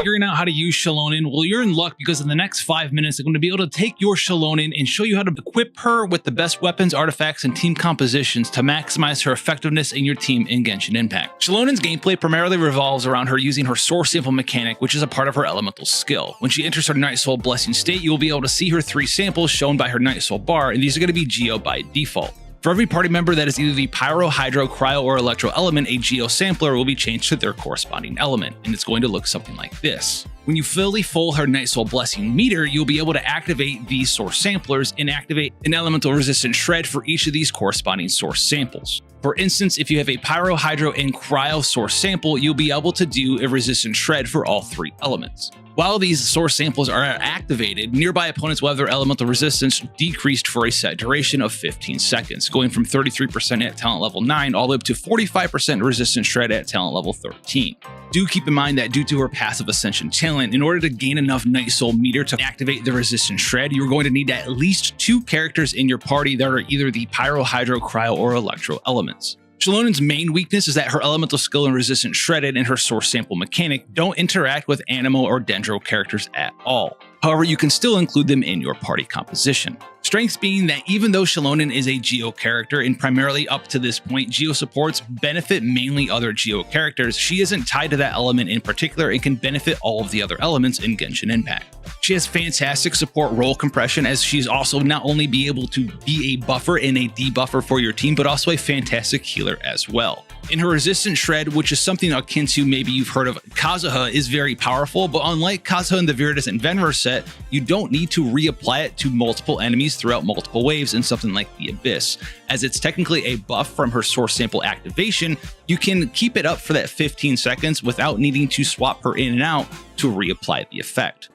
figuring out how to use Xilonen, well, you're in luck because in the next 5 minutes, I'm going to be able to take your Xilonen and show you how to equip her with the best weapons, artifacts, and team compositions to maximize her effectiveness in your team in Genshin Impact. Xilonen's gameplay primarily revolves around her using her source sample mechanic, which is a part of her elemental skill. When she enters her Night Soul Blessing state, you will be able to see her 3 samples shown by her Night Soul bar, and these are going to be Geo by default. For every party member that is either the Pyro, Hydro, Cryo, or Electro element, a Geo sampler will be changed to their corresponding element, and it's going to look something like this. When you fully full her Night Soul Blessing meter, you'll be able to activate these source samplers and activate an elemental resistant shred for each of these corresponding source samples. For instance, if you have a Pyro, Hydro, and Cryo source sample, you'll be able to do a resistant shred for all 3 elements. While these source samples are activated, nearby opponents will have their elemental resistance decreased for a set duration of 15 seconds, going from 33% at talent level 9 all the way up to 45% resistance shred at talent level 13. Do keep in mind that due to her passive ascension talent, in order to gain enough Night Soul meter to activate the resistance shred, you're going to need at least 2 characters in your party that are either the Pyro, Hydro, Cryo, or Electro elements. Xilonen's main weakness is that her elemental skill and resistance shredded and her source sample mechanic don't interact with Anemo or Dendro characters at all. However, you can still include them in your party composition. Strengths being that even though Xilonen is a Geo character and primarily up to this point Geo supports benefit mainly other Geo characters, she isn't tied to that element in particular and can benefit all of the other elements in Genshin Impact. She has fantastic support role compression, as she's also not only be able to be a buffer and a debuffer for your team, but also a fantastic healer as well. In her resistance shred, which is something akin to maybe you've heard of, Kazuha is very powerful, but unlike Kazuha in the Viridis and Venver set, you don't need to reapply it to multiple enemies throughout multiple waves in something like the Abyss. As it's technically a buff from her source sample activation, you can keep it up for that 15 seconds without needing to swap her in and out to reapply the effect.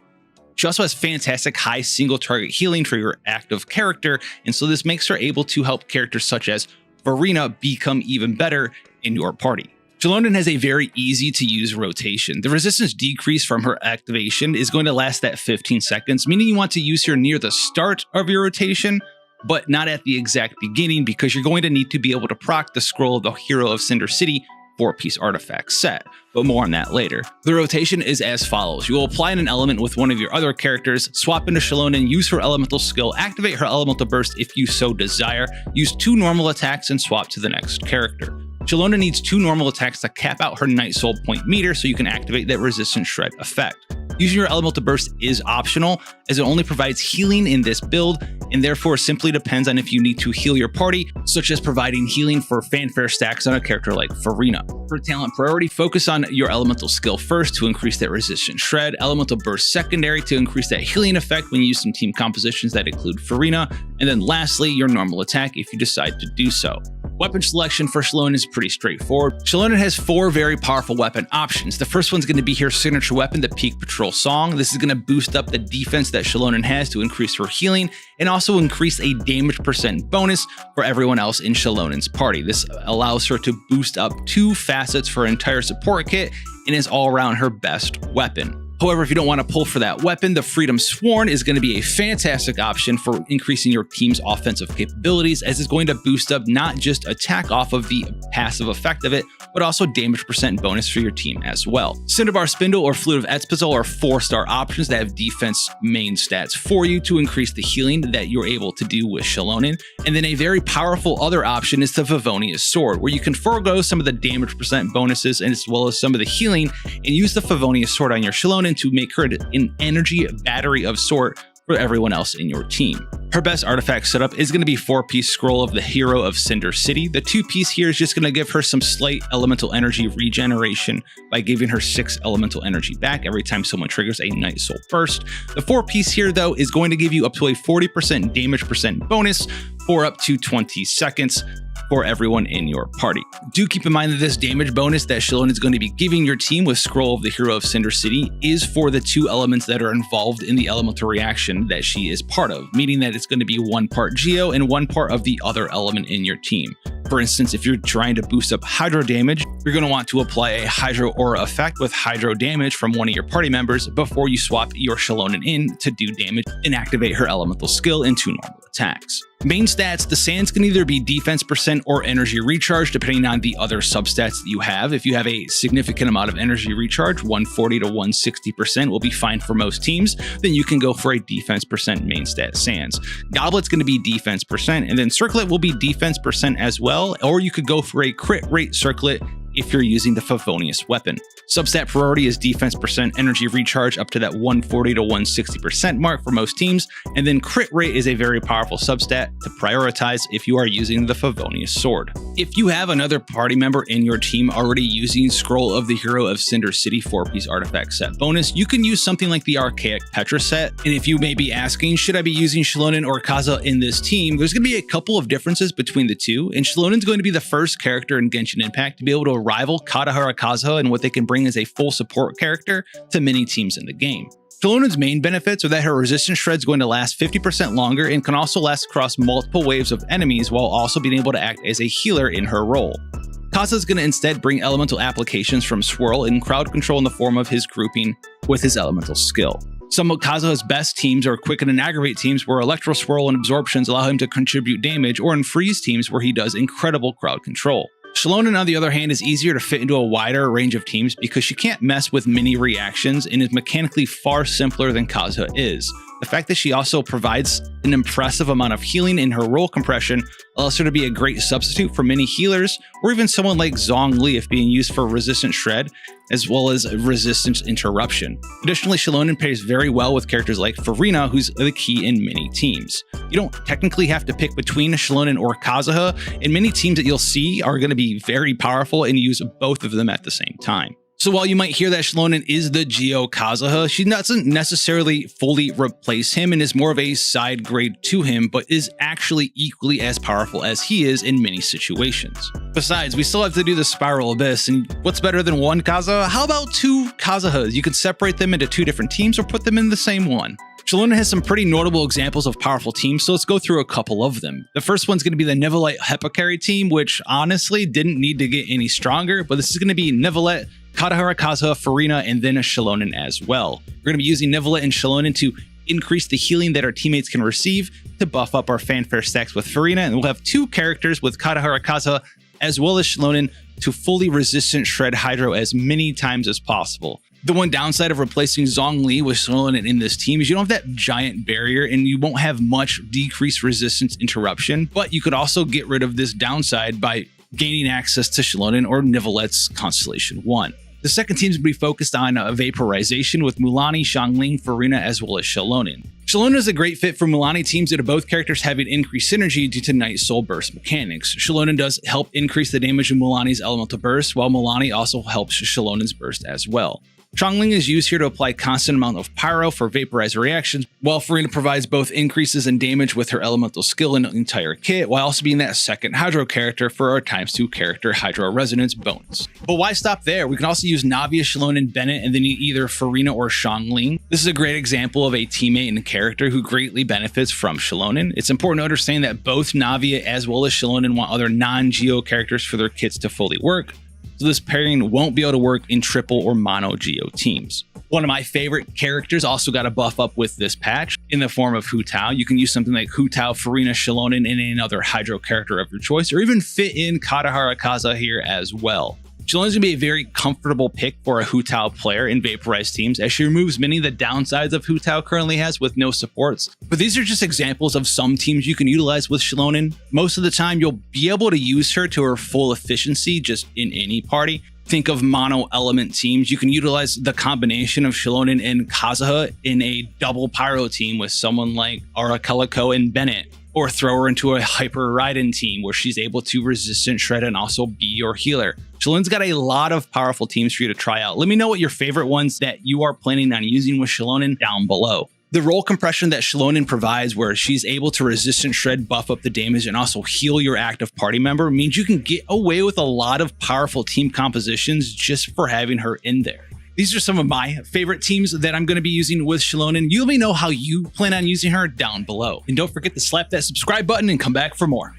She also has fantastic high single target healing for your active character, and so this makes her able to help characters such as Farina become even better in your party. Xilonen has a very easy to use rotation. The resistance decrease from her activation is going to last that 15 seconds, meaning you want to use her near the start of your rotation, but not at the exact beginning, because you're going to need to be able to proc the scroll of the Hero of Cinder City 4-piece artifact set, but more on that later. The rotation is as follows. You will apply an element with one of your other characters, swap into Xilonen, use her elemental skill, activate her elemental burst if you so desire, use 2 normal attacks, and swap to the next character. Xilonen needs 2 normal attacks to cap out her Night Soul point meter so you can activate that resistance shred effect. Using your elemental burst is optional, as it only provides healing in this build, and therefore simply depends on if you need to heal your party, such as providing healing for fanfare stacks on a character like Farina. For talent priority, focus on your elemental skill first to increase that resistance shred, elemental burst secondary to increase that healing effect when using team compositions that include Farina, and then lastly, your normal attack if you decide to do so. Weapon selection for Xilonen is pretty straightforward. Xilonen has 4 very powerful weapon options. The first one's going to be her signature weapon, the Peak Patrol Song. This is going to boost up the defense that Xilonen has to increase her healing and also increase a damage % bonus for everyone else in Xilonen's party. This allows her to boost up 2 facets for her entire support kit and is all around her best weapon. However, if you don't want to pull for that weapon, the Freedom Sworn is going to be a fantastic option for increasing your team's offensive capabilities, as it's going to boost up not just attack off of the passive effect of it, but also damage % bonus for your team as well. Cinnabar Spindle or Flute of Espazol are 4-star options that have defense main stats for you to increase the healing that you're able to do with Xilonen. And then a very powerful other option is the Favonius Sword, where you can forego some of the damage % bonuses as well as some of the healing and use the Favonius Sword on your Xilonen to make her an energy battery of sort for everyone else in your team. Her best artifact setup is going to be 4-piece Scroll of the Hero of Cinder City. The 2-piece here is just going to give her some slight elemental energy regeneration by giving her 6 elemental energy back every time someone triggers a Night Soul Burst. The 4-piece here, though, is going to give you up to a 40% damage % bonus for up to 20 seconds for everyone in your party. Do keep in mind that this damage bonus that Xilonen is going to be giving your team with Scroll of the Hero of Cinder City is for the 2 elements that are involved in the elemental reaction that she is part of, meaning that it's going to be 1 part Geo and 1 part of the other element in your team. For instance, if you're trying to boost up Hydro damage, you're going to want to apply a Hydro Aura effect with Hydro damage from one of your party members before you swap your Xilonen in to do damage and activate her elemental skill into normal attacks. Main stats, the sands can either be defense percent or energy recharge, depending on the other substats that you have. If you have a significant amount of energy recharge, 140 to 160% will be fine for most teams. Then you can go for a defense percent main stat sands. Goblet's going to be defense percent, and then circlet will be defense percent as well, or you could go for a crit rate circlet if you're using the Favonius weapon. Substat priority is defense percent energy recharge up to that 140 to 160% mark for most teams, and then crit rate is a very powerful substat to prioritize if you are using the Favonius sword. If you have another party member in your team already using Scroll of the Hero of Cinder City 4-piece artifact set bonus, you can use something like the Archaic Petra set. And if you may be asking, should I be using Xilonen or Kazuha in this team? There's going to be a couple of differences between the two, and Xilonen's going to be the first character in Genshin Impact to be able to rival Kazuha and what they can bring as a full support character to many teams in the game. Xilonen's main benefits are that her resistance shred is going to last 50% longer and can also last across multiple waves of enemies while also being able to act as a healer in her role. Kazuha is going to instead bring elemental applications from Swirl and crowd control in the form of his grouping with his elemental skill. Some of Kazuha's best teams are Quicken and Aggravate teams where Electro Swirl and Absorptions allow him to contribute damage, or in Freeze teams where he does incredible crowd control. Xilonen, on the other hand, is easier to fit into a wider range of teams because she can't mess with mini reactions and is mechanically far simpler than Kazuha is. The fact that she also provides an impressive amount of healing in her role compression allows her to be a great substitute for many healers, or even someone like Zhongli if being used for resistance shred, as well as resistance interruption. Additionally, Xilonen pairs very well with characters like Furina, who's the key in many teams. You don't technically have to pick between Xilonen or Kazuha, and many teams that you'll see are going to be very powerful and use both of them at the same time. So while you might hear that Xilonen is the Geo Kazuha, she doesn't necessarily fully replace him and is more of a side grade to him, but is actually equally as powerful as he is in many situations. Besides, we still have to do the Spiral Abyss, and what's better than one Kazuha? How about two Kazuhas? You can separate them into two different teams or put them in the same one. Xilonen has some pretty notable examples of powerful teams, so let's go through a couple of them. The first one's going to be the Neuvillette Hepicary team, which honestly didn't need to get any stronger, but this is going to be Neuvillette, Kazuha, Furina, and then a Xilonen as well. We're going to be using Neuvillette and Xilonen to increase the healing that our teammates can receive to buff up our fanfare stacks with Furina, and we'll have two characters with Kazuha as well as Xilonen to fully resistant shred Hydro as many times as possible. The one downside of replacing Zhongli with Xilonen in this team is you don't have that giant barrier and you won't have much decreased resistance interruption, but you could also get rid of this downside by gaining access to Xilonen or Neuvillette's Constellation 1. The second team is going to be focused on Vaporization with Mulanni, Xiangling, Furina, as well as Xilonen. Xilonen is a great fit for Mulanni teams due to both characters having increased synergy due to Night Soul Burst mechanics. Xilonen does help increase the damage of Mulanni's elemental burst, while Mulanni also helps Xilonen's burst as well. Xiangling is used here to apply constant amount of pyro for vaporizer reactions, while Furina provides both increases in damage with her elemental skill and entire kit, while also being that second Hydro character for our ×2 character Hydro Resonance bonus. But why stop there? We can also use Navia, Xilonen, Bennett, and then either Furina or Xiangling. This is a great example of a teammate and character who greatly benefits from Xilonen. It's important to understand that both Navia as well as Xilonen want other non-Geo characters for their kits to fully work, so this pairing won't be able to work in triple or mono Geo teams. One of my favorite characters also got a buff up with this patch in the form of Hu Tao. You can use something like Hu Tao, Furina, Xilonen, and another Hydro character of your choice, or even fit in Kazuha here as well. Xilonen's going to be a very comfortable pick for a Hu Tao player in Vaporized teams, as she removes many of the downsides of Hu Tao currently has with no supports. But these are just examples of some teams you can utilize with Xilonen. Most of the time, you'll be able to use her to her full efficiency just in any party. Think of mono element teams. You can utilize the combination of Xilonen and Kazuha in a double pyro team with someone like Arakelako and Bennett, or throw her into a Hyper Raiden team where she's able to resistant shred and also be your healer. Xilonen's got a lot of powerful teams for you to try out. Let me know what your favorite ones that you are planning on using with Xilonen down below. The role compression that Xilonen provides, where she's able to resistant shred, buff up the damage, and also heal your active party member, means you can get away with a lot of powerful team compositions just for having her in there. These are some of my favorite teams that I'm going to be using with Xilonen. You let me know how you plan on using her down below. And don't forget to slap that subscribe button and come back for more.